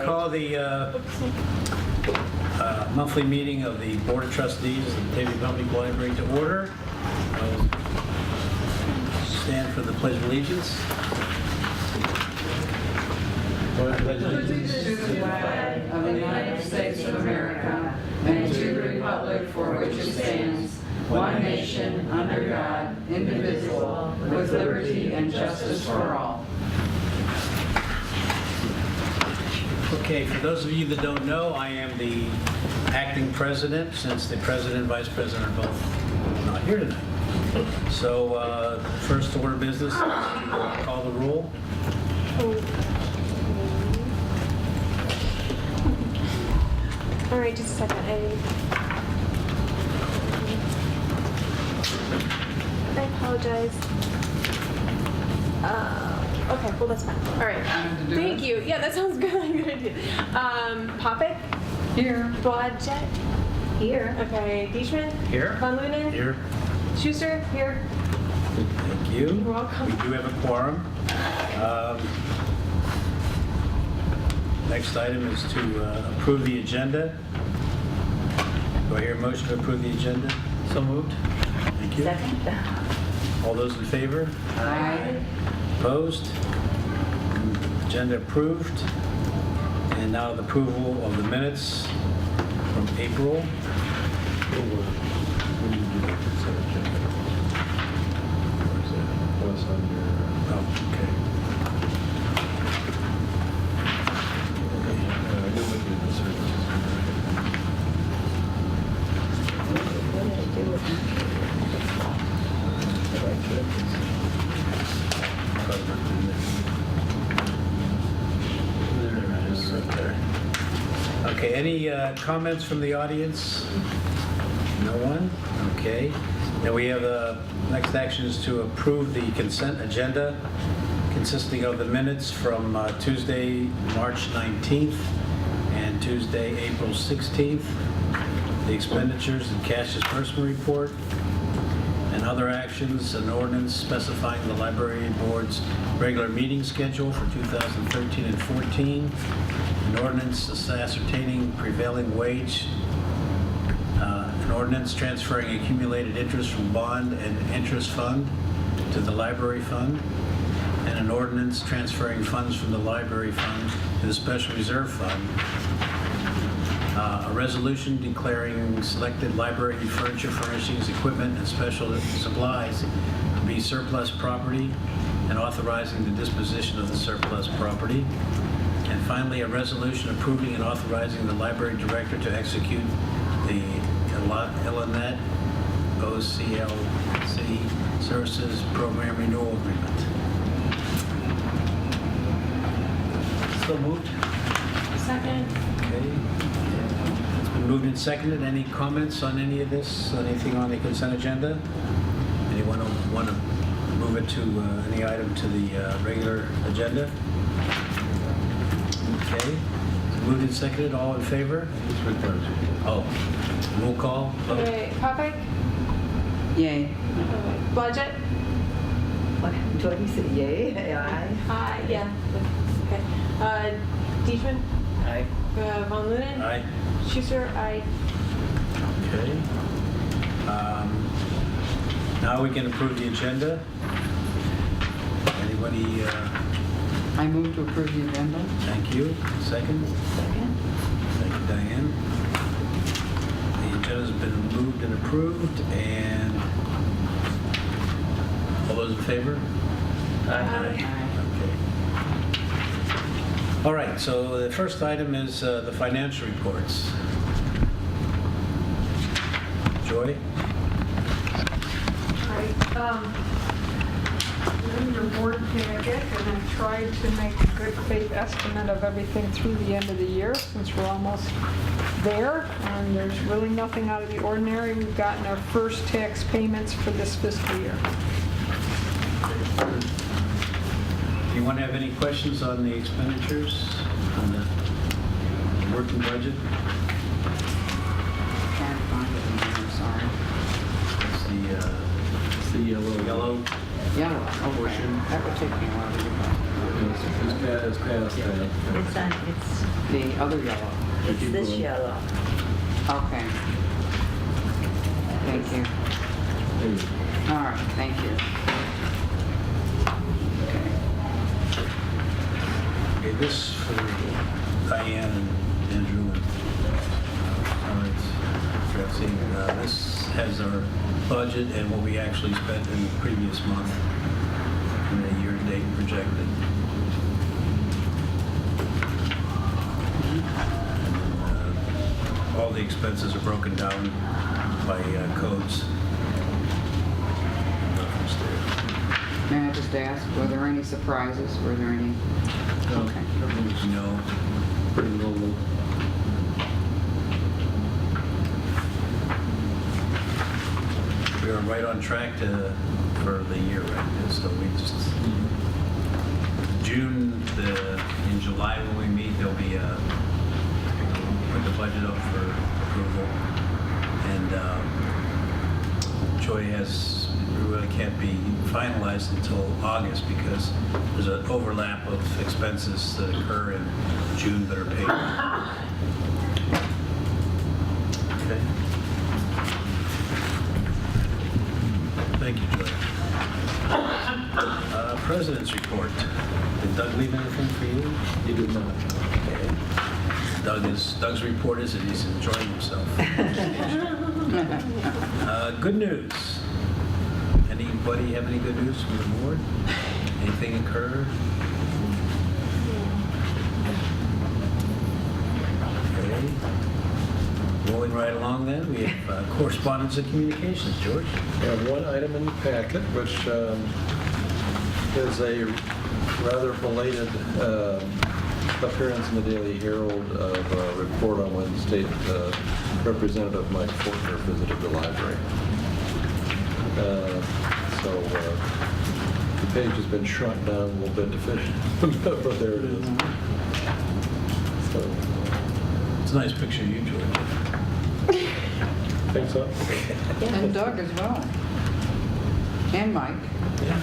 Call the monthly meeting of the Board of Trustees of the Batavia Public Library to order. I'll stand for the Pledge of Allegiance. Allegiance to the flag of the United States of America and to the republic for which it stands, one nation, under God, indivisible, with liberty and justice for all. Okay, for those of you that don't know, I am the acting president since the president and vice president are both not here tonight. So, first order of business, call the roll. All right, just a second. I apologize. Okay, well, that's fine. All right. Thank you. Yeah, that sounds good. Good idea. Popick? Here. Blodgett? Here. Okay. Dietrich? Here. Von Lunen? Here. Schuster? Here. Thank you. You're welcome. We do have a quorum. Next item is to approve the agenda. Do I hear a motion to approve the agenda? So moved. Thank you. Second. All those in favor? Aye. Opposed? Agenda approved. And now the approval of the minutes from April. Oh, okay. Okay, any comments from the audience? No one? Okay. Now we have next action is to approve the consent agenda consisting of the minutes from Tuesday, March 19th and Tuesday, April 16th, the expenditures and cash disbursement report, and other actions, an ordinance specifying the library board's regular meeting schedule for 2013 and 14, an ordinance ascertaining prevailing wage, an ordinance transferring accumulated interest from bond and interest fund to the library fund, and an ordinance transferring funds from the library fund to the special reserve fund, a resolution declaring selected library furniture, furnishings, equipment, and special supplies to be surplus property and authorizing the disposition of the surplus property. And finally, a resolution approving and authorizing the library director to execute the Illinois OCLC Services Program Renewal Agreement. So moved. Second. Okay. It's been moved and seconded. Any comments on any of this? Anything on the consent agenda? Anyone want to move it to any item to the regular agenda? Okay. Moved and seconded. All in favor? Oh, roll call. Vote. Okay. Popick? Yay. Blodgett? Do I say yay? Aye. Yeah. Okay. Dietrich? Aye. Von Lunen? Aye. Schuster? Aye. Okay. Now we can approve the agenda. Anybody? I move to approve the agenda. Thank you. Second? Second. Thank you, Diane. The agenda's been moved and approved, and all those in favor? Aye. Okay. All right, so the first item is the financial reports. Joy? In your board packet, and I've tried to make a good faith estimate of everything through the end of the year, since we're almost there, and there's really nothing out of the ordinary. We've gotten our first tax payments for this fiscal year. Do you want to have any questions on the expenditures, on the working budget? Can't find it in here, I'm sorry. It's the yellow Yellow. Okay. portion. That would take me a while to get back. It's past that. It's the other yellow. It's this yellow. Okay. Thank you. All right, thank you. Okay, this for Diane and Andrew and addressing. This has our budget and what we actually spent in the previous month and the year-to-date projected. All the expenses are broken down by codes. Reference there. May I just ask, were there any surprises? Were there any? Okay. Everything's No. pretty normal. We are right on track for the year, right? So we just in July when we meet, there'll be put the budget up for approval, and Joy really can't be finalized until August because there's an overlap of expenses that occur in June that are paid. Okay. Thank you, Joy. President's report. Did Doug leave anything for you? He did not. Okay. Doug's report is that he's enjoying himself. Good news. Anybody have any good news from the board? Anything occur? Okay. Rolling right along then, we have correspondence and communications. George? We have one item in the packet, which is a rather belated appearance in the Daily Herald of a report on when State Representative Mike Fortner visited the library. So the page has been shrunk down a little bit to fit, but there it is. So, It's a nice picture of you, George. think so? And Doug as well. And Mike. Yeah.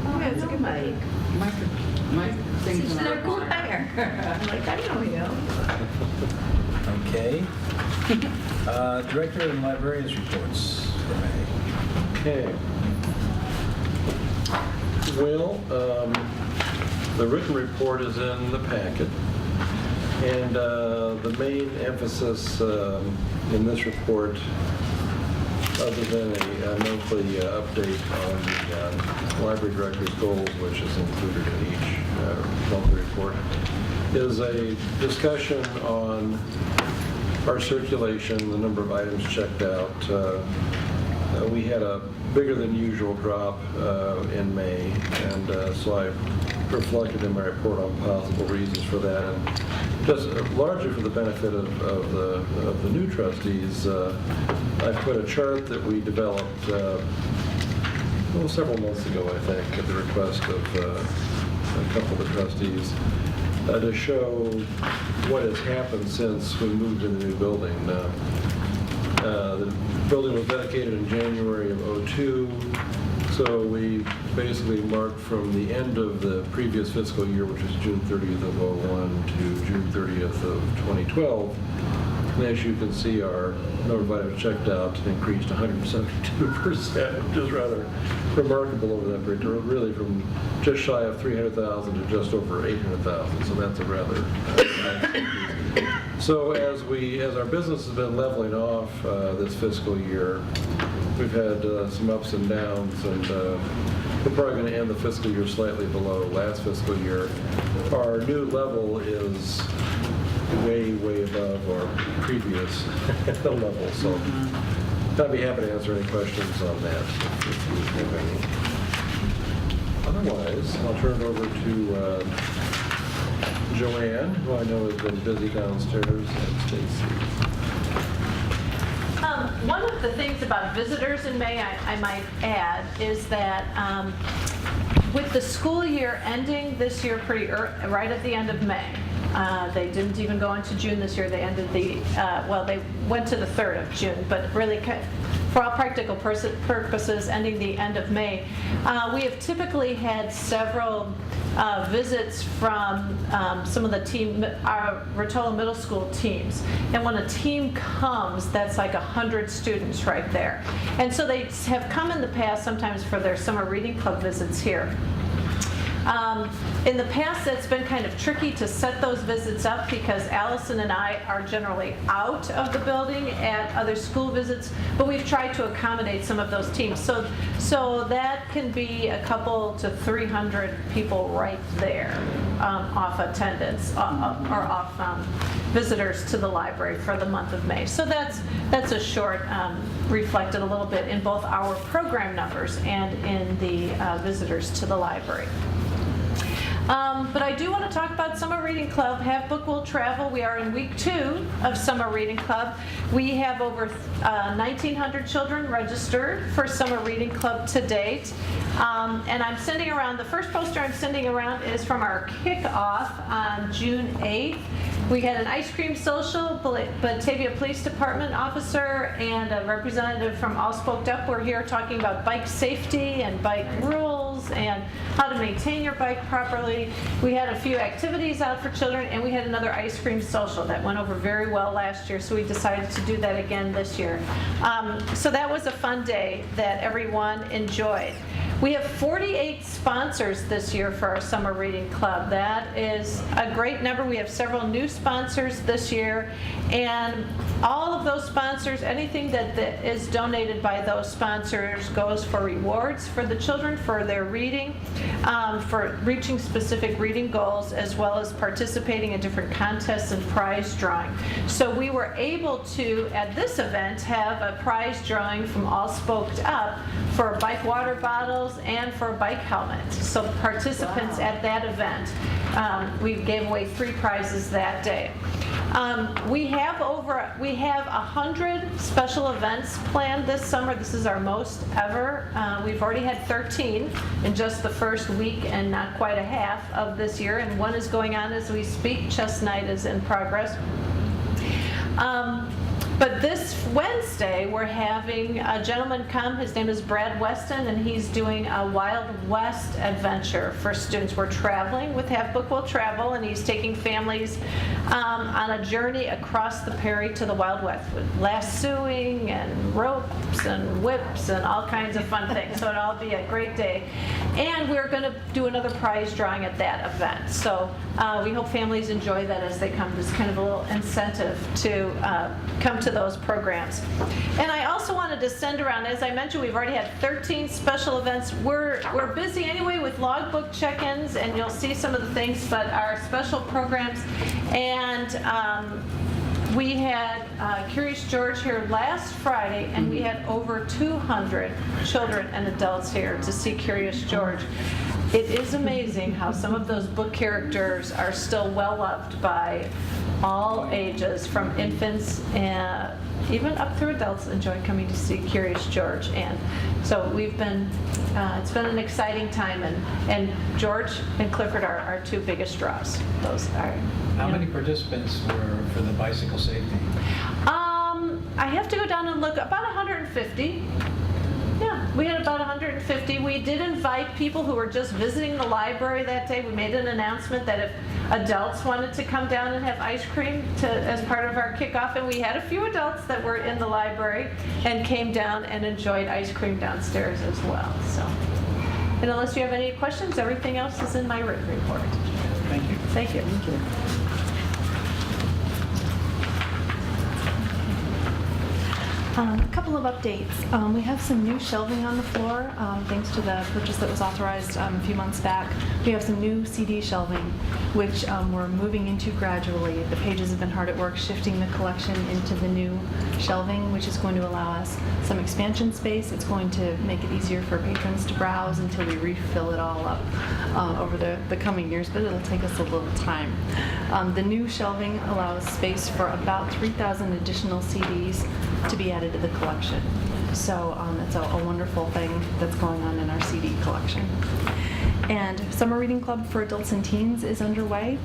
Oh, yeah, it's a good Mike. Mike thinks He's in their our choir. I'm like, I know you. Okay. Director and librarians reports for May. Okay. Well, the written report is in the packet, and the main emphasis in this report, other than a monthly update on the library director's goals, which is included in each monthly report, is a discussion on our circulation, the number of items checked out. We had a bigger than usual drop in May, and so I reflected in my report on possible reasons for that. And just largely for the benefit of the new trustees, I put a chart that we developed several months ago, I think, at the request of a couple of the trustees, to show what has happened since we moved into the new building. The building was dedicated in January of '02, so we basically marked from the end of the previous fiscal year, which was June 30th of '01 to June 30th of 2012. And as you can see, our number of items checked out increased 172%, which is rather remarkable over that period, really from just shy of 300,000 to just over 800,000. So that's a rather nice increase. So as our business has been leveling off this fiscal year, we've had some ups and downs, and we're probably going to end the fiscal year slightly below last fiscal year. Our new level is way above our previous level, so I'd be happy to answer any questions on that if you have any. Otherwise, I'll turn it over to Joanne, who I know has been busy downstairs, and Stacy. One of the things about visitors in May, I might add, is that with the school year ending this year pretty right at the end of May, They didn't even go into June this year. They ended they went to the 3rd of June, but really, for all practical purposes, ending the end of May. We have typically had several visits from some of the our Rotolo Middle School teams. And when a team comes, that's like 100 students right there. And so they have come in the past sometimes for their summer reading club visits here. In the past, it's been kind of tricky to set those visits up because Allison and I are generally out of the building at other school visits, but we've tried to accommodate some of those teams. So that can be a couple to 300 people right there off attendance or off visitors to the library for the month of May. So that's a short, reflected a little bit in both our program numbers and in the visitors to the library. But I do want to talk about Summer Reading Club. Have Book Will Travel. We are in week 2 of Summer Reading Club. We have over 1,900 children registered for Summer Reading Club to date. And I'm sending around, the first poster I'm sending around is from our kickoff on June 8th. We had an ice cream social. Batavia Police Department officer and a representative from All Spoked Up were here talking about bike safety and bike rules and how to maintain your bike properly. We had a few activities out for children, and we had another ice cream social that went over very well last year, so we decided to do that again this year. So that was a fun day that everyone enjoyed. We have 48 sponsors this year for our Summer Reading Club. That is a great number. We have several new sponsors this year, and all of those sponsors, anything that is donated by those sponsors goes for rewards for the children for their reading, for reaching specific reading goals, as well as participating in different contests and prize drawing. So we were able to, at this event, have a prize drawing from All Spoked Up for bike water bottles and for bike helmets. So participants at that event, we gave away 3 prizes that day. We have 100 special events planned this summer. This is our most ever. We've already had 13 in just the first week and not quite a half of this year, and one is going on as we speak. Chess Night is in progress. But this Wednesday, we're having a gentleman come. His name is Brad Weston, and he's doing a Wild West adventure for students. We're traveling with Have Book Will Travel, and he's taking families on a journey across the prairie to the Wild West with lassoing and ropes and whips and all kinds of fun things. So it'll all be a great day. And we're going to do another prize drawing at that event. So we hope families enjoy that as they come. It's kind of a little incentive to come to those programs. And I also wanted to send around, as I mentioned, we've already had 13 special events. We're busy anyway with logbook check-ins, and you'll see some of the things, but our special programs. And we had Curious George here last Friday, and we had over 200 children and adults here to see Curious George. It is amazing how some of those book characters are still well loved by all ages, from infants and even up through adults enjoy coming to see Curious George. And so we've been, it's been an exciting time, and George and Clifford are our 2 biggest draws. Those are. How many participants were for the bicycle safety? I have to go down and look, about 150. Yeah, we had about 150. We did invite people who were just visiting the library that day. We made an announcement that if adults wanted to come down and have ice cream as part of our kickoff, and we had a few adults that were in the library and came down and enjoyed ice cream downstairs as well. So, and unless you have any questions, everything else is in my written report. Thank you. Thank you. Thank you. A couple of updates. We have some new shelving on the floor, thanks to the purchase that was authorized a few months back. We have some new CD shelving, which we're moving into gradually. The pages have been hard at work shifting the collection into the new shelving, which is going to allow us some expansion space. It's going to make it easier for patrons to browse until we refill it all up over the coming years, but it'll take us a little time. The new shelving allows space for about 3,000 additional CDs to be added to the collection. So it's a wonderful thing that's going on in our CD collection. And Summer Reading Club for adults and teens is underway.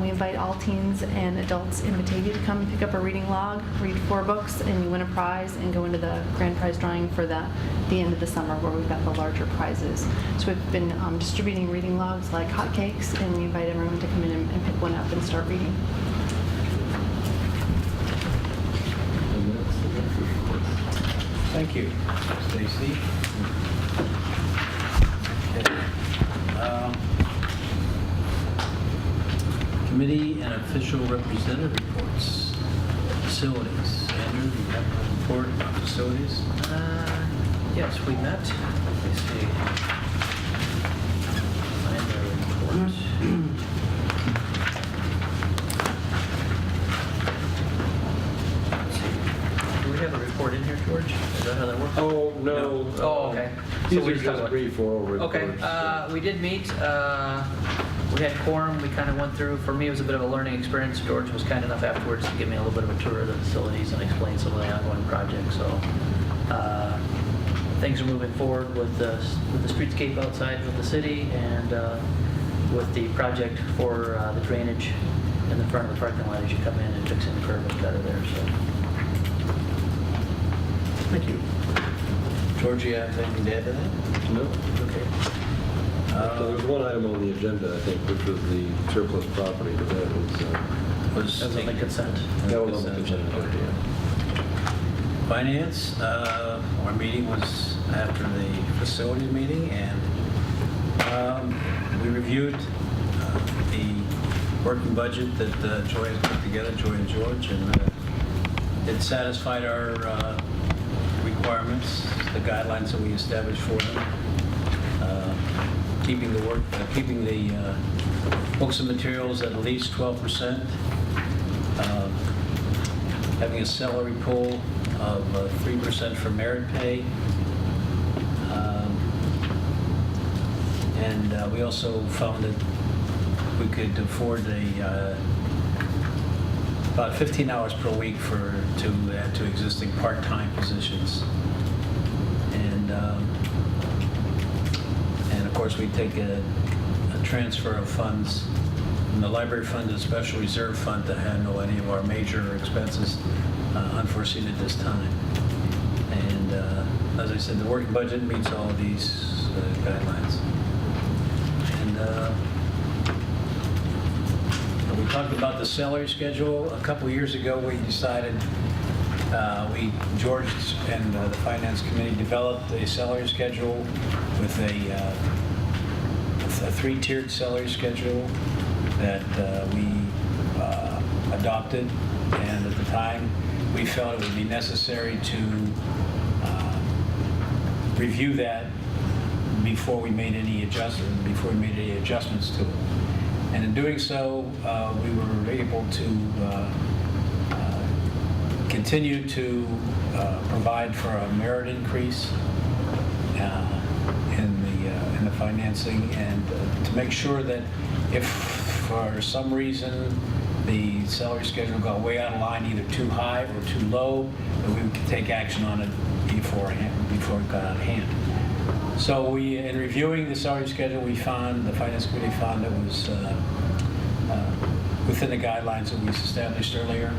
We invite all teens and adults in Batavia to come pick up a reading log, read 4 books, and you win a prize and go into the grand prize drawing for the end of the summer where we've got the larger prizes. So we've been distributing reading logs like hotcakes, and we invite everyone to come in and pick one up and start reading. And that's the director's report. Thank you, Stacy. Okay. Committee and official representative reports. Facilities. Andrew, do you have a report about facilities? Yes, we met. Let me see. Find the report. Let's see. Do we have a report in here, George? Is that how that works? Oh, no. Oh, okay. These we are just talked just about- brief oral reports. Okay, we did meet. We had quorum. We kind of went through. For me, it was a bit of a learning experience. George was kind enough afterwards to give me a little bit of a tour of the facilities and explain some of the ongoing projects. So things are moving forward with the streetscape outside of the city and with the project for the drainage in the front of the parking lot as you come in and fixing the curb and gutter there. So. Thank you. George, you have anything to add to that? No. Okay. There was one item on the agenda, I think, which was the surplus property, but that Was That's on the consent. was on the consent agenda, yeah. Finance, our meeting was after the facilities meeting, and we reviewed the working budget that Joy has put together, Joy and George, and it satisfied our requirements, the guidelines that we established for them. Keeping the books and materials at least 12%, having a salary pool of 3% for merit pay, and we also found that we could afford about 15 hours per week to add to existing part-time positions, and of course we take a transfer of funds from the library fund to the special reserve fund to handle any of our major expenses unforeseen at this time. And as I said, the working budget meets all of these guidelines. And we talked about the salary schedule. A couple of years ago, we decided, George and the Finance Committee developed a salary schedule with a 3-tiered salary schedule that we adopted, and at the time we felt it would be necessary to review that before we made any adjustments to it. And in doing so, we were able to continue to provide for a merit increase in the financing, and to make sure that if for some reason the salary schedule got way out of line, either too high or too low, that we could take action on it before it got out of hand. So in reviewing the salary schedule, the Finance Committee found it was within the guidelines that we established earlier.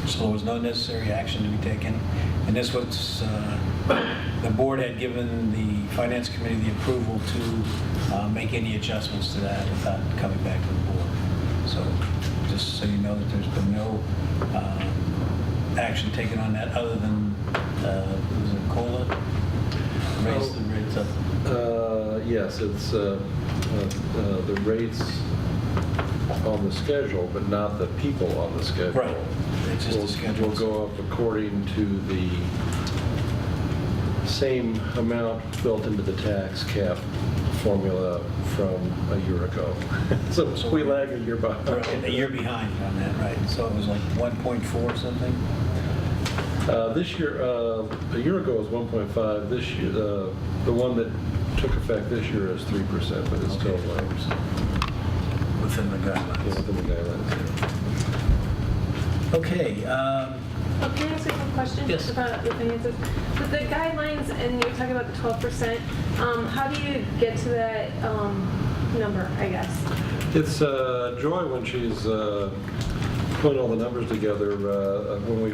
So there was no necessary action to be taken. And this was, the board had given the Finance Committee the approval to make any adjustments to that without coming back to the board. So just so you know that there's been no action taken on that other than, was it COLA? Raise the rates up. Yes, it's the rates on the schedule, but not the people on the schedule. Right. It's just the schedule. Will go up according to the same amount built into the tax cap formula from a year ago. So we lag a year behind. A year behind on that, right. So it was like 1.4 something? This year, a year ago was 1.5. This year, the one that took effect this year is 3%, but it's still low. Within the guidelines. Within the guidelines. Okay, Oh, can I ask a quick question? Yes. About the finances? With the guidelines, and you're talking about the 12%, how do you get to that number, I guess? It's Joy, when she's putting all the numbers together, when we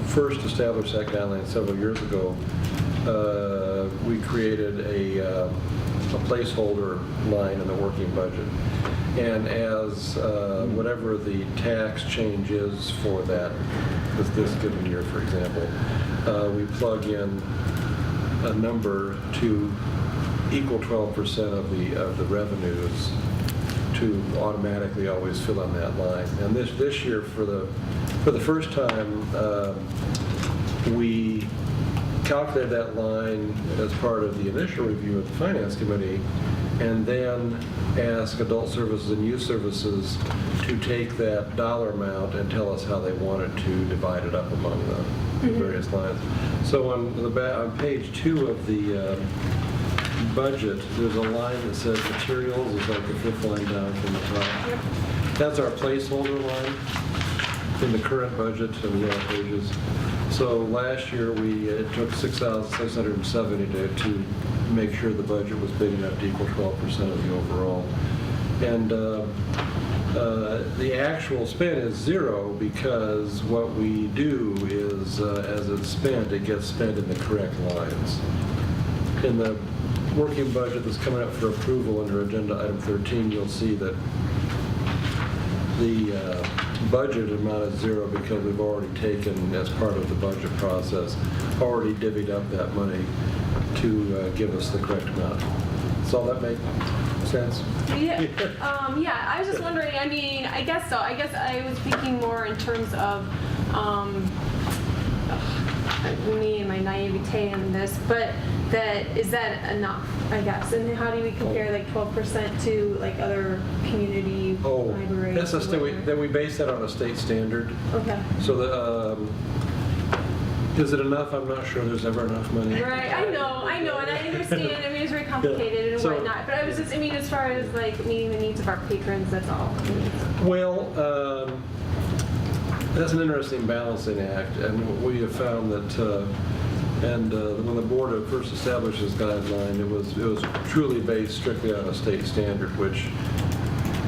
first established that guideline several years ago, we created a placeholder line in the working budget. And as whatever the tax change is for this given year, for example, we plug in a number to equal 12% of the revenues to automatically always fill in that line. And this year, for the first time, we calculated that line as part of the initial review of the Finance Committee, and then ask Adult Services and Youth Services to take that dollar amount and tell us how they wanted to divide it up among the various lines. So on page 2 of the budget, there's a line that says materials, is like the 5th line down from the top. That's our placeholder line in the current budget and the other pages. So last year it took $6,670 to make sure the budget was big enough to equal 12% of the overall. And the actual spend is 0 because what we do is, as it's spent, it gets spent in the correct lines. In the working budget that's coming up for approval under agenda item 13, you'll see that the budget amount is 0 because we've already taken, as part of the budget process, already divvied up that money to give us the correct amount. Does all that make sense? Yeah, yeah, I was just wondering, I mean, I guess so. I guess I was thinking more in terms of me and my naivete in this, but is that enough, I guess? And how do we compare like 12% to like other community libraries? That's that we base that on a state standard. Okay. So is it enough? I'm not sure there's ever enough money. Right, I know, and I understand. I mean, it's very complicated and whatnot. But I was just, I mean, as far as like meeting the needs of our patrons, that's all. Well, that's an interesting balancing act, and we have found that. When the board had first established this guideline, it was truly based strictly on a state standard, which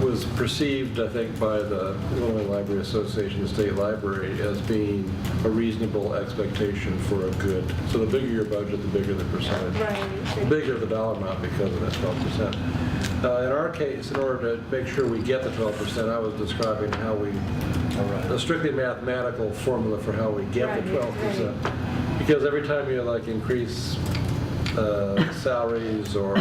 was perceived, I think, by the Illinois Library Association, the state library, as being a reasonable expectation for a good. So the bigger your budget, the bigger the percentage. Right. The bigger the dollar amount because of that 12%. In our case, in order to make sure we get the 12%, I was describing how a strictly mathematical formula for how we get the 12%. Right. Because every time you increase salaries or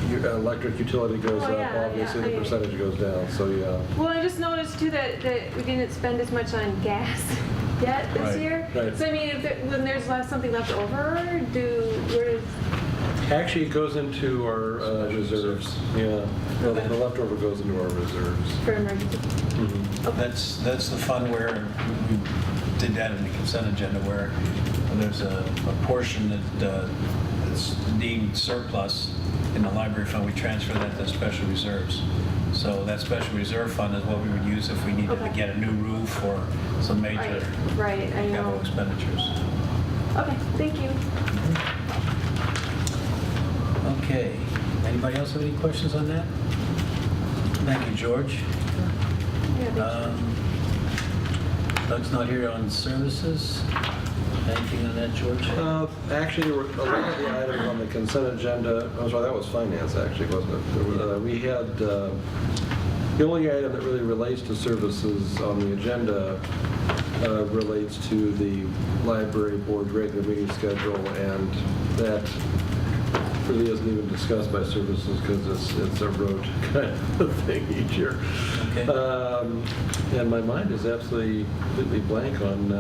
your electric utility goes up, obviously the percentage goes down. So yeah. Well, I just noticed too that we didn't spend as much on gas yet this year. Right. So I mean, when there's something left over, Actually, it goes into our reserves. Yeah, the leftover goes into our reserves. For emergency. Mm-hmm. Okay. That's the fund where we did that in the consent agenda, where there's a portion that's deemed surplus in the library fund. We transfer that to special reserves. So that special reserve fund is what we would use if we needed to get a new roof or some major capital expenditures. Okay, thank you. Okay. Anybody else have any questions on that? Thank you, George. Doug's not here on services. Anything on that, George? Actually, there were a lot of the items on the consent agenda. Oh, sorry, that was finance, actually, wasn't it? We had the only item that really relates to services on the agenda relates to the library board's regular meeting schedule, and that really isn't even discussed by services because it's a rote kind of thing each year. Okay. And my mind is absolutely completely blank on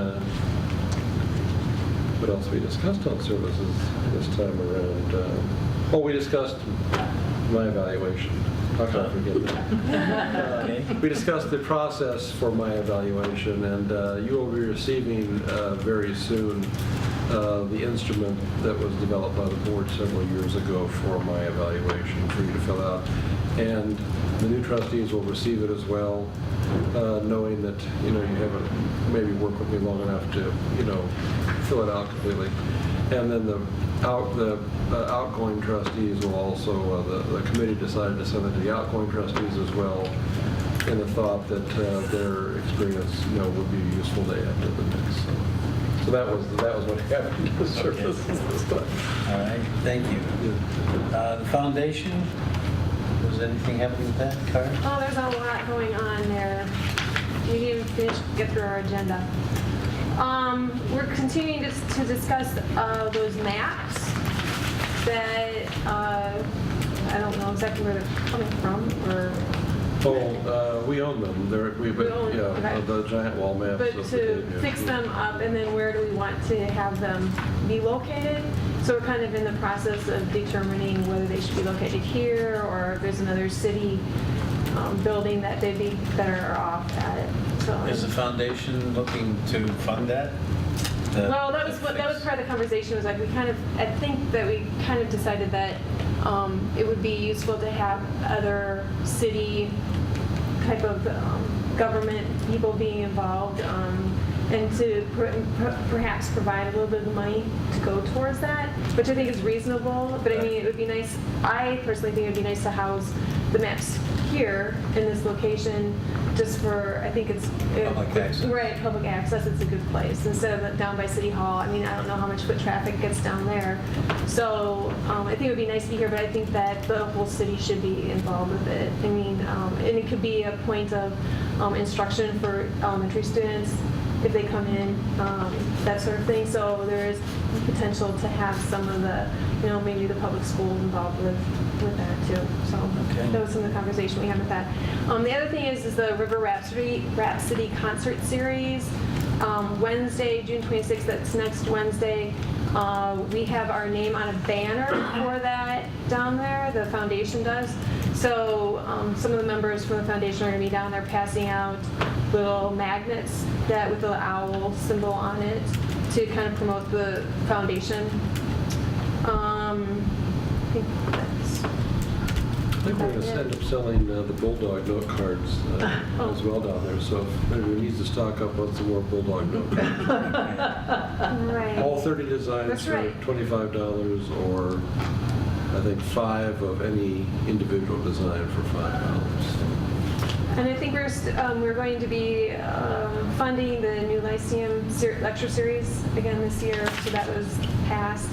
what else we discussed on services this time around. We discussed my evaluation. How can I forget that? Okay. We discussed the process for my evaluation, and you will be receiving very soon the instrument that was developed by the board several years ago for my evaluation for you to fill out. And the new trustees will receive it as well. knowing that, you haven't maybe worked with me long enough to, fill it out completely. And then the outgoing trustees will also, the committee decided to send it to the outgoing trustees as well, in the thought that their experience, would be useful to add to the mix. So that was what happened to the service this time. All right, thank you. The foundation, was anything happening with that, Karen? Oh, there's a lot going on there. We didn't get through our agenda. We're continuing to discuss those maps that I don't know exactly where they're coming from, or We own them. Okay. The giant wall maps. but of to Batavia. fix them up, and then where do we want to have them be located? So we're kind of in the process of determining whether they should be located here, or if there's another city building that they'd be better off at. So Is the foundation looking to fund that? well, that was part of the conversation. Was like I think that we kind of decided that it would be useful to have other city type of government people being involved, and to perhaps provide a little bit of money to go towards that, which I think is reasonable. But I mean, it would be nice. I personally think it would be nice to house the maps here in this location, just for, I think it's Public access. Right, public access. It's a good place instead of down by City Hall. I mean, I don't know how much foot traffic gets down there, so I think it would be nice to be here. But I think that the whole city should be involved with it. I mean, and it could be a point of instruction for elementary students if they come in, that sort of thing. So there is potential to have some of the, maybe the public schools involved with that too. So Okay. that was some of the conversation we had with that. The other thing is the River Rhapsody concert series. Wednesday, June 26th, that's next Wednesday. We have our name on a banner for that down there, the foundation does. So some of the members from the foundation are going to be down there passing out little magnets that with the owl symbol on it to kind of promote the foundation. I think we're going to end up selling the Bulldog note cards as well down there. So if anyone needs to stock up on some more Bulldog note cards. Right. All 30 designs That's for right. $25, or I think 5 of any individual design for $5. And I think we're going to be funding the new Lyceum lecture series again this year. So that was passed,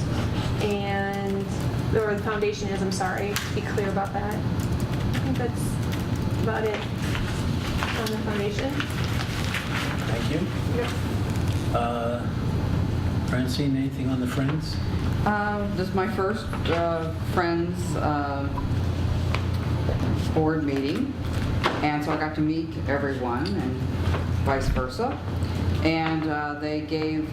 or the foundation is. I'm sorry, to be clear about that. I think that's about it on the foundation. Thank you. Yep. Francine, anything on the Friends? This is my first Friends board meeting, and so I got to meet everyone and vice versa. And they gave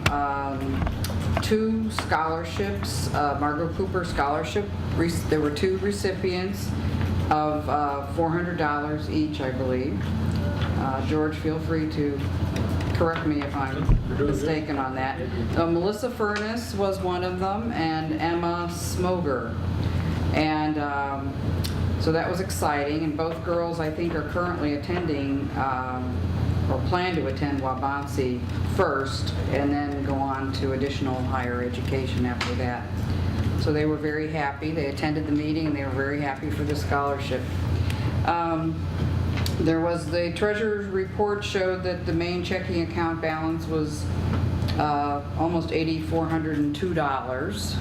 2 scholarships, Margot Cooper Scholarship. There were 2 recipients of $400 each, I believe. George, feel free to correct me if I'm mistaken on that. Melissa Furness was one of them, and Emma Smoger. And so that was exciting, and both girls, I think, are currently attending or plan to attend Wabansie first, and then go on to additional higher education after that. So they were very happy. They attended the meeting, and they were very happy for the scholarship. There was the treasurer's report showed that the main checking account balance was almost $8,402.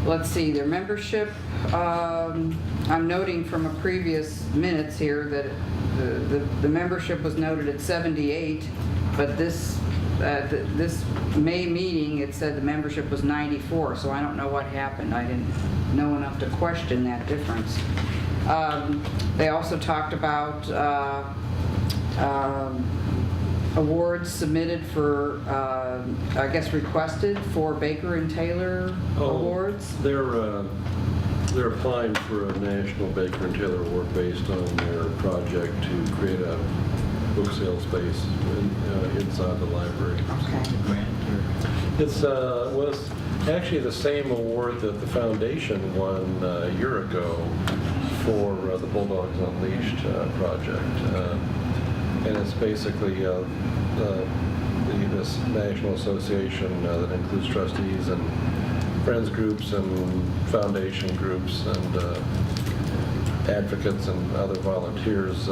Let's see, their membership, I'm noting from a previous minutes here that the membership was noted at 78, but this May meeting, it said the membership was 94, so I don't know what happened. I didn't know enough to question that difference. They also talked about awards submitted for, I guess requested for Baker and Taylor awards. They're applying for a National Baker and Taylor Award based on their project to create a book sale space inside the library. Okay. It was actually the same award that the foundation won a year ago for the Bulldogs Unleashed project. And it's basically this national association that includes trustees and friends groups and foundation groups and advocates and other volunteers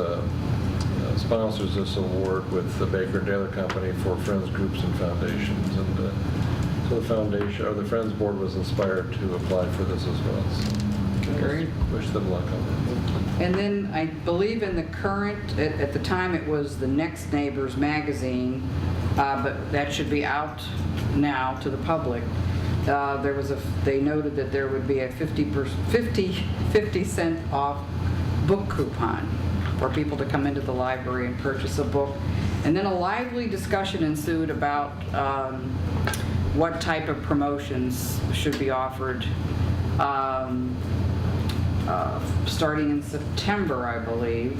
sponsors this award with the Baker and Taylor Company for friends groups and foundations. And so the foundation, or the Friends Board, was inspired to apply for this as well. So Great. wish them luck on that. And then I believe in the current, at the time it was the Next Neighbors magazine, but that should be out now to the public. They noted that there would be a 50 cent off book coupon for people to come into the library and purchase a book. And then a lively discussion ensued about what type of promotions should be offered starting in September, I believe.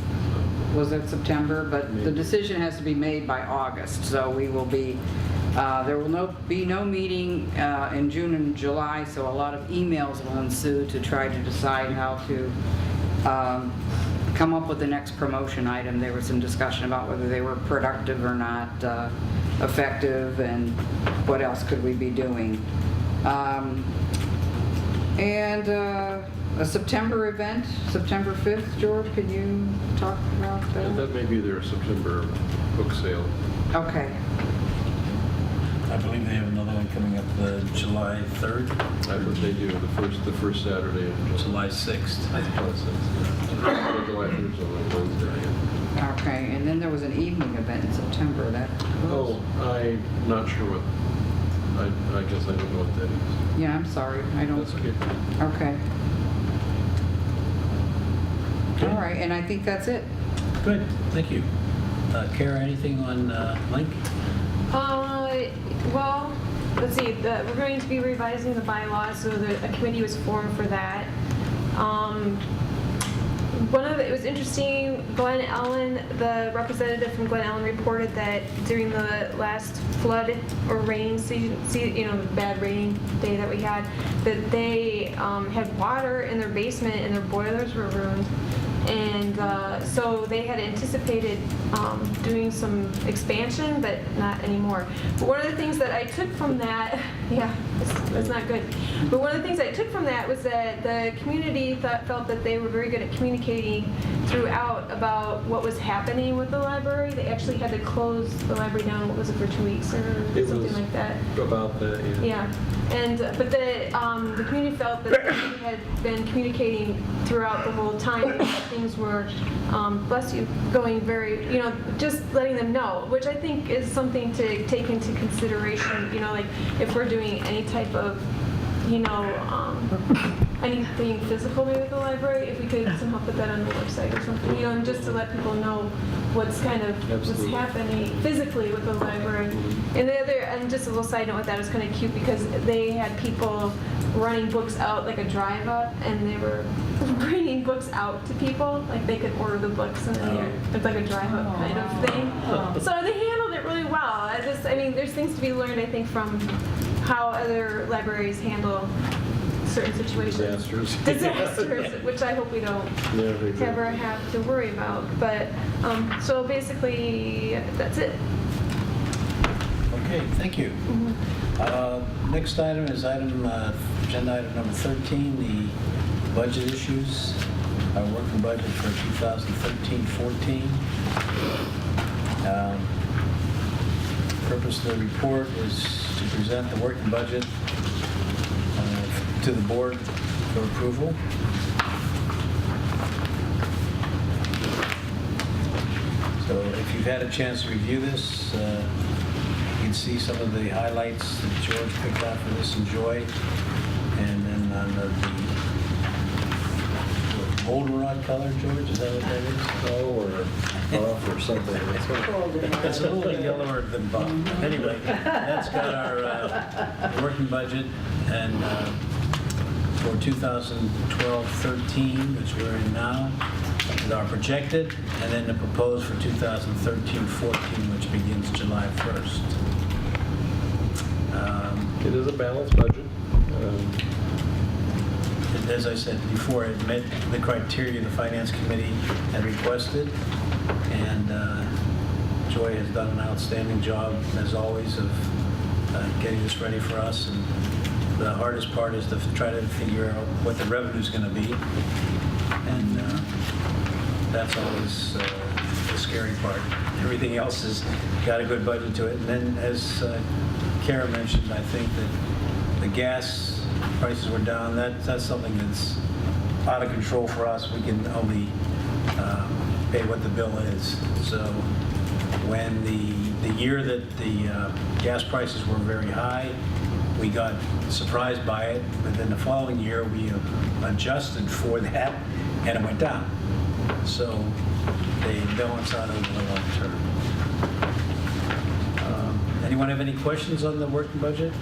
Was it September? But the decision has to be made by August. So we will be, there will be no meeting in June and July, so a lot of emails will ensue to try to decide how to come up with the next promotion item. There was some discussion about whether they were productive or not, effective, and what else could we be doing. And a September event, September 5th, George, could you talk about that? And that may be their September book sale. Okay. I believe they have another one coming up July 3rd, I believe they do, the first Saturday of July 6th. July 6th. July 3rd is on Wednesday. Okay, and then there was an evening event in September. That Oh, I'm not sure what, I guess I don't know what that is. Yeah, I'm sorry. I don't. That's okay. Okay. All right, and I think that's it. Good, thank you. Kara, anything on Link? Well, let's see, we're going to be revising the bylaws, so a committee was formed for that. It was interesting, Glen Ellen, the representative from Glen Ellen reported that during the last flood or rain season, the bad rain day that we had, that they had water in their basement and their boilers were ruined. And so they had anticipated doing some expansion, but not anymore. But one of the things that I took from that, yeah, that's not good. But one of the things I took from that was that the community felt that they were very good at communicating throughout about what was happening with the library. They actually had to close the library down, what was it, for 2 weeks or something like that? About that, yeah. Yeah, but the community felt that they had been communicating throughout the whole time, that things were, bless you, going very, just letting them know, which I think is something to take into consideration, like if we're doing any type of, anything physical maybe with the library, if we could somehow put that on the website or something, and just to let people know what's Absolutely. happening physically with the library. And just a little side note with that, was kind of cute because they had people running books out, like a drive up, and they were bringing books out to people, like they could order the books and then it's like a drive up kind of thing. So they handled it really well. There's things to be learned, I think, from how other libraries handle certain situations. Disasters, which I hope we don't ever have to worry about. But, so basically, that's it. Okay, thank you. Next item is agenda item number 13, the budget issues, our working budget for 2013-14. Purpose of the report is to present the working budget to the board for approval. So if you've had a chance to review this, you can see some of the highlights that George picked out for this and Joy. And then on the goldenrod color, George, is that what that is? Or buff or something. It's a little bit yellower than buff. Anyway, that's got our working budget and for 2012-13, which we're in now, is our projected, and then the proposed for 2013-14, which begins July 1st. It is a balanced budget. as I said before, it met the criteria the Finance Committee had requested, and Joy has done an outstanding job, as always, of getting this ready for us. And the hardest part is to try to figure out what the revenue's going to be, and that's always the scary part. Everything else has got a good budget to it. And then, as Kara mentioned, I think that the gas prices were down. That's something that's out of control for us. We can only pay what the bill is. So when the year that the gas prices were very high, we got surprised by it, but then the following year we adjusted for that and it went down. So they balance out over the long term. Anyone have any questions on the working budget?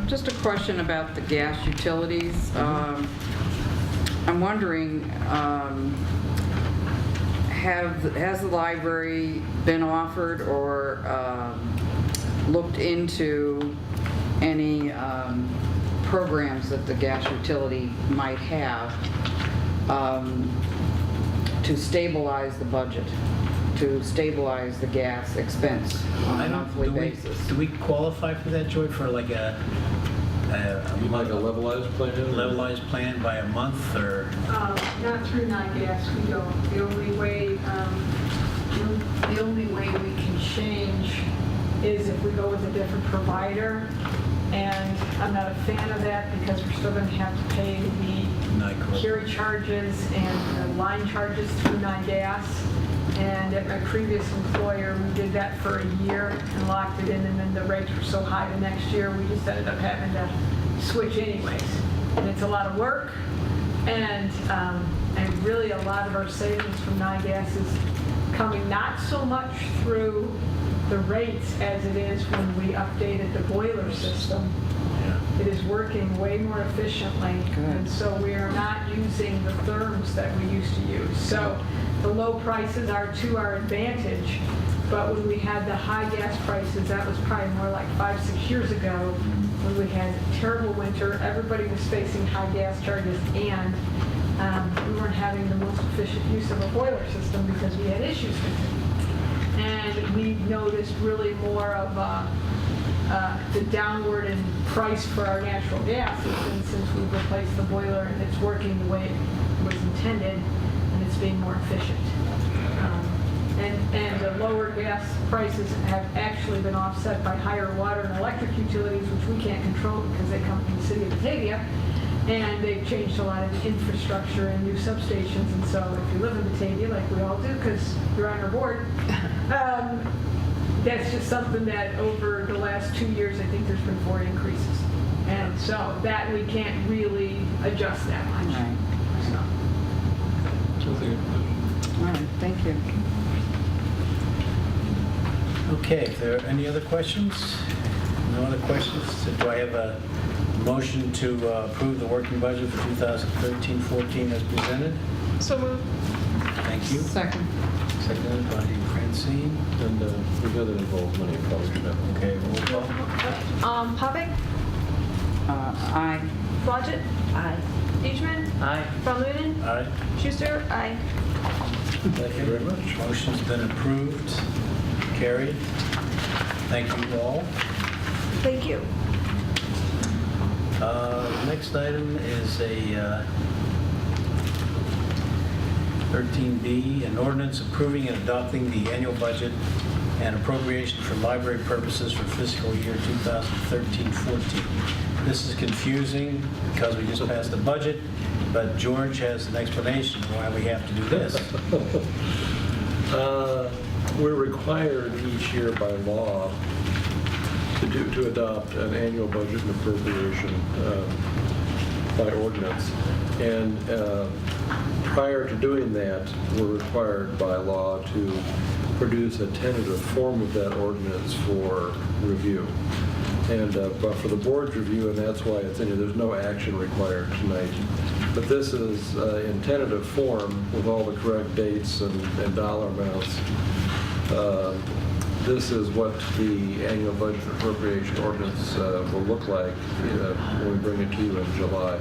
Just a question about the gas utilities. I'm wondering, has the library been offered or looked into any programs that the gas utility might have to stabilize the budget, to stabilize the gas expense on a monthly basis? Do we qualify for that, Joy, for like a Like a levelized plan? levelized plan by a month, or? Not through NIGAS, we don't. The only way we can change is if we go with a different provider, and I'm not a fan of that because we're still going to have to pay the NICO. carry charges and the line charges through NIGAS. And at my previous employer, we did that for a year and locked it in, and then the rates were so high the next year, we just ended up having to switch anyways. And it's a lot of work, and really a lot of our savings from NIGAS is coming not so much through the rates as it is when we updated the boiler system. It is working way more efficiently, and so we are not using the therms that we used to use. So the low prices are to our advantage, but when we had the high gas prices, that was probably more like 5-6 years ago, when we had a terrible winter, everybody was facing high gas charges, and we weren't having the most efficient use of a boiler system because we had issues with it. And we noticed really more of the downward in price for our natural gas since we've replaced the boiler, and it's working the way it was intended, and it's being more efficient. And the lower gas prices have actually been offset by higher water and electric utilities, which we can't control because they come from the city of Batavia, and they've changed a lot of the infrastructure and new substations. And so if you live in Batavia, like we all do because you're on our board, that's just something that over the last 2 years, I think there's been 4 increases. And so that we can't really adjust that much. Right. So. All right, thank you. Okay, if there are any other questions? No other questions? So do I have a motion to approve the working budget for 2013-14 as presented? So moved. Thank you. Second. Seconded by Francine. And we know that involves money, probably should have. Okay, roll call. Popping, Aye. Blodgett, Aye. Beechman, Aye. Von Luden, Aye. Schuster, aye. Thank you very much. Motion's been approved, carried. Thank you all. Thank you. Next item is a 13B, an ordinance approving and adopting the annual budget and appropriation for library purposes for fiscal year 2013-14. This is confusing because we just passed the budget, but George has an explanation why we have to do this. We're required each year by law to adopt an annual budget and appropriation by ordinance. And prior to doing that, we're required by law to produce a tentative form of that ordinance for review. And but for the board's review, and that's why it's in here, there's no action required tonight. But this is in tentative form with all the correct dates and dollar amounts. this is what the annual budget appropriation ordinance will look like when we bring it to you in July.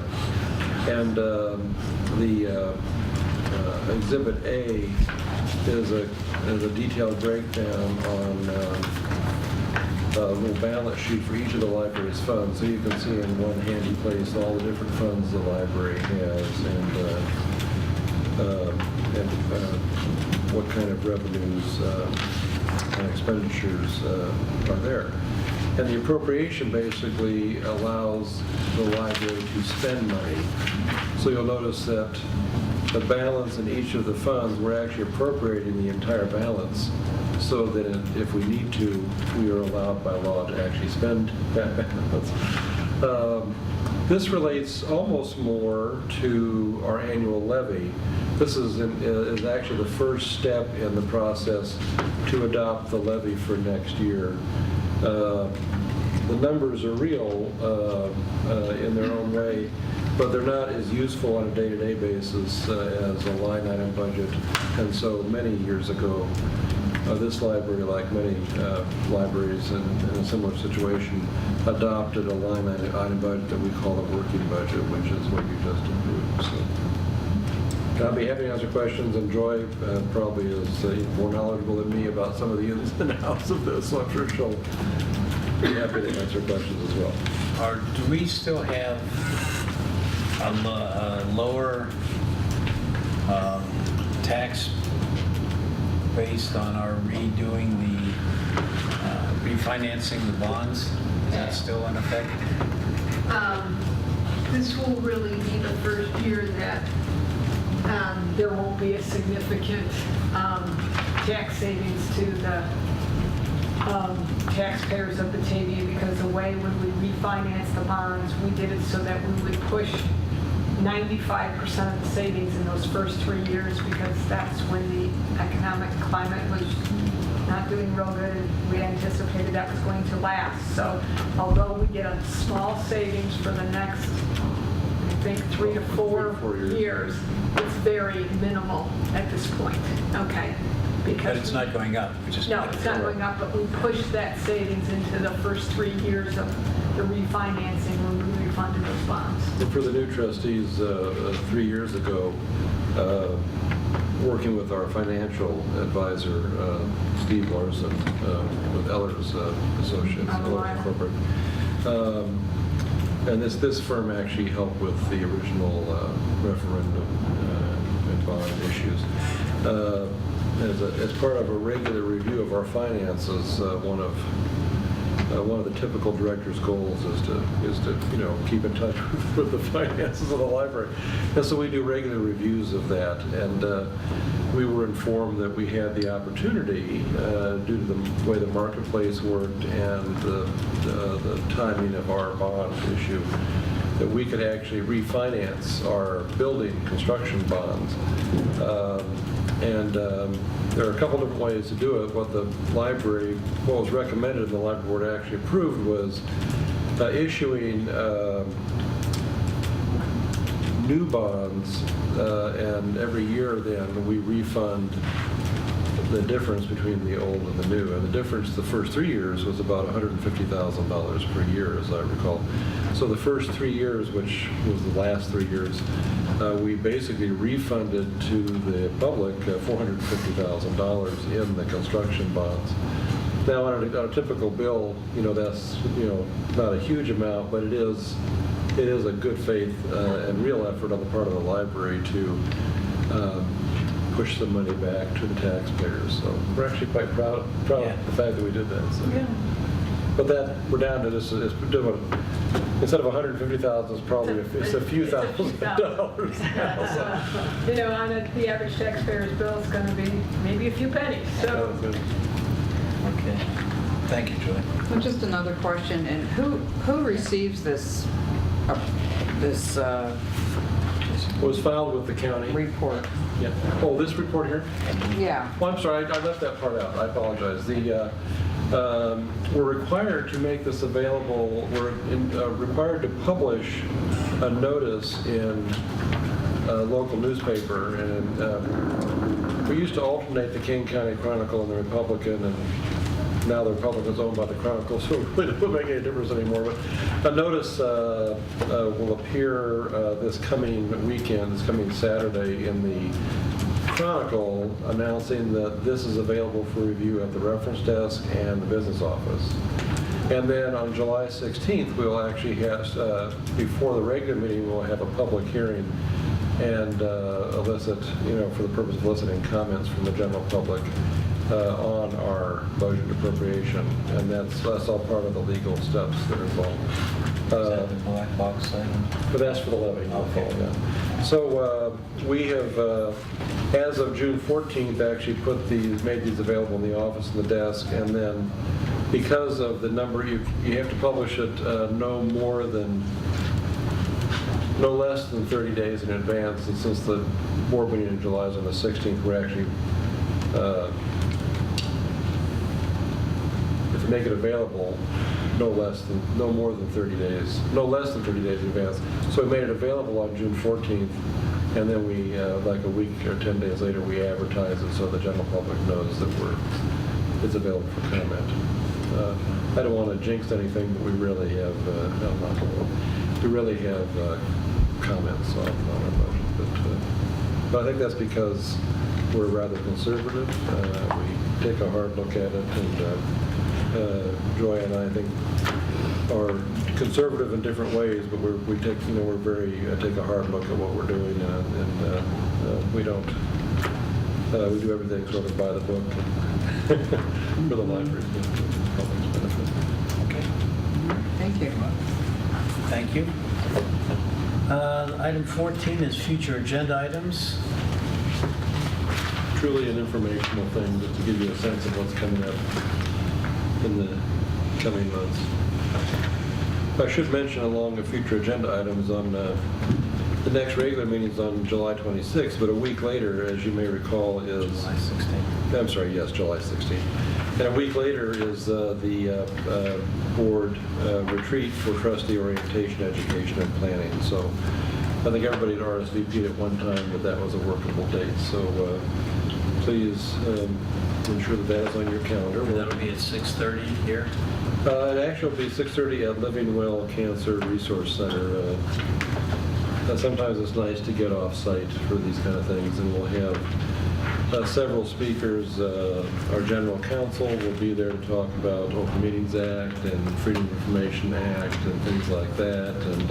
And the Exhibit A is a detailed breakdown on a little balance sheet for each of the library's funds. So you can see in one handy place all the different funds the library has and what kind of revenues and expenditures are there. And the appropriation basically allows the library to spend money. So you'll notice that the balance in each of the funds, we're actually appropriating the entire balance so that if we need to, we are allowed by law to actually spend that balance. This relates almost more to our annual levy. This is actually the first step in the process to adopt the levy for next year. The numbers are real in their own way, but they're not as useful on a day-to-day basis as a line item budget. And so many years ago, this library, like many libraries in a similar situation, adopted a line item budget that we call a working budget, which is what you just approved. So I'll be happy to answer questions, and Joy probably is more knowledgeable than me about some of the ins and outs of this, so I'm sure she'll be happy to answer questions as well. Do we still have a lower tax based on our redoing refinancing the bonds? Is that still in effect? This will really be the first year that there won't be a significant tax savings to the taxpayers of Batavia, because the way when we refinanced the bonds, we did it so that we would push 95% of the savings in those first 3 years, because that's when the economic climate was not doing real good, and we anticipated that was going to last. So although we get a small savings for the next, I think, 3 to 4 years, it's very minimal at this point. Okay. But it's not going up. No, it's not going up, but we pushed that savings into the first 3 years of the refinancing when we refunded those bonds. And for the new trustees, 3 years ago, working with our financial advisor, Steve Larson, with Eller's Associates, Eller Corporate. And this firm actually helped with the original referendum and bond issues. As part of a regular review of our finances, one of the typical director's goals is to keep in touch with the finances of the library, and so we do regular reviews of that. And we were informed that we had the opportunity, due to the way the marketplace worked and the timing of our bond issue, that we could actually refinance our building construction bonds. There are a couple different ways to do it. What was recommended and the library board actually approved was issuing new bonds, and every year then we refund the difference between the old and the new. And the difference the first 3 years was about $150,000 per year, as I recall. So the first 3 years, which was the last 3 years, we basically refunded to the public $450,000 in the construction bonds. Now, on a typical bill, that's not a huge amount, but it is a good faith and real effort on the part of the library to push the money back to the taxpayers. So we're actually quite proud of the fact that we did that. So. Yeah. But we're down to this. Instead of $150,000, it's probably a few thousand dollars. On the average taxpayer's bill is going to be maybe a few pennies. So. Okay. Thank you, Julie. Well, just another question. And who receives this It was filed with the county. report? Yeah. Oh, this report here? Yeah. Well, I'm sorry, I left that part out. I apologize. We're required to make this available. We're required to publish a notice in a local newspaper, and we used to alternate the King County Chronicle and the Republican, and now the Republic is owned by the Chronicle, so it really doesn't make any difference anymore. But a notice will appear this coming weekend, this coming Saturday, in the Chronicle, announcing that this is available for review at the reference desk and the business office. And then on July 16th, we'll actually have, before the regular meeting, we'll have a public hearing and elicit, for the purpose of eliciting comments from the general public on our budget appropriation. And that's all part of the legal steps that are involved. Is that the black box item? But that's for the levy. Okay. Yeah. So we have, as of June 14th, actually made these available in the office and the desk, and then because of the number, you have to publish it no less than 30 days in advance. And since the board meeting in July is on the 16th, we're actually to make it available no less than 30 days in advance. So we made it available on June 14th, and then we, like a week or 10 days later, we advertise it so the general public knows that it's available for comment. I don't want to jinx anything, but we really have comments on our budget. But I think that's because we're rather conservative. We take a hard look at it, and Joy and I think are conservative in different ways, but we take a hard look at what we're doing, and we don't we do everything sort of by the book for the library's public's benefit. Okay. Thank you. Thank you. Item 14 is future agenda items. Truly an informational thing, just to give you a sense of what's coming up in the coming months. I should mention along the future agenda items on the next regular meeting is on July 26th, but a week later, as you may recall, is July 16th. I'm sorry, yes, July 16th. And a week later is the board retreat for trustee orientation, education, and planning. So I think everybody at RSVP'd at one time that was a workable date. So please ensure that is on your calendar. That'll be at 6:30 here. It actually will be 6:30 at Living Well Cancer Resource Center. Sometimes it's nice to get off-site for these kind of things, and we'll have several speakers. Our general counsel will be there to talk about Open Meetings Act and Freedom of Information Act and things like that. And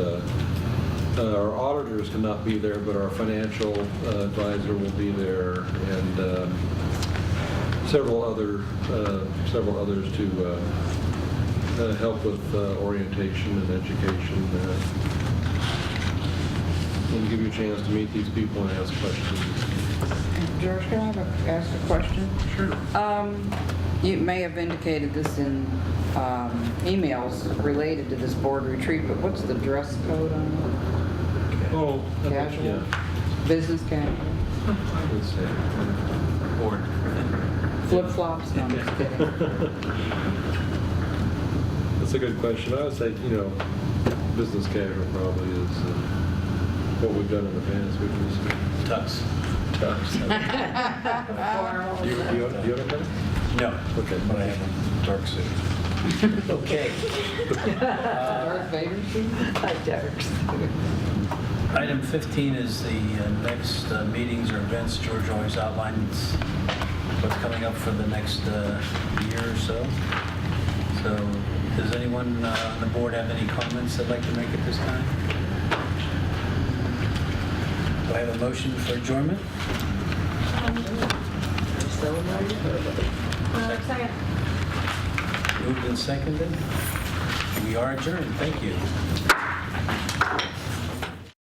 our auditors cannot be there, but our financial advisor will be there, and several others to help with orientation and education. And give you a chance to meet these people and ask questions. George, can I ask a question? Sure. You may have indicated this in emails related to this board retreat, but what's the dress code on it? Oh, Casual? yeah. Business casual? Let's see. Board. Flip-flops? No, I'm just kidding. That's a good question. I would say, business casual probably is what we've done in the past. We just Tux. tux. Do you have a pen? No. Okay. But I have a dark suit. Okay. Darth Vader suit? Item 15 is the next meetings or events. George always outlines what's coming up for the next year or so. So does anyone on the board have any comments they'd like to make at this time? Do I have a motion for adjournment? Second. Moved and seconded. We are adjourned. Thank you.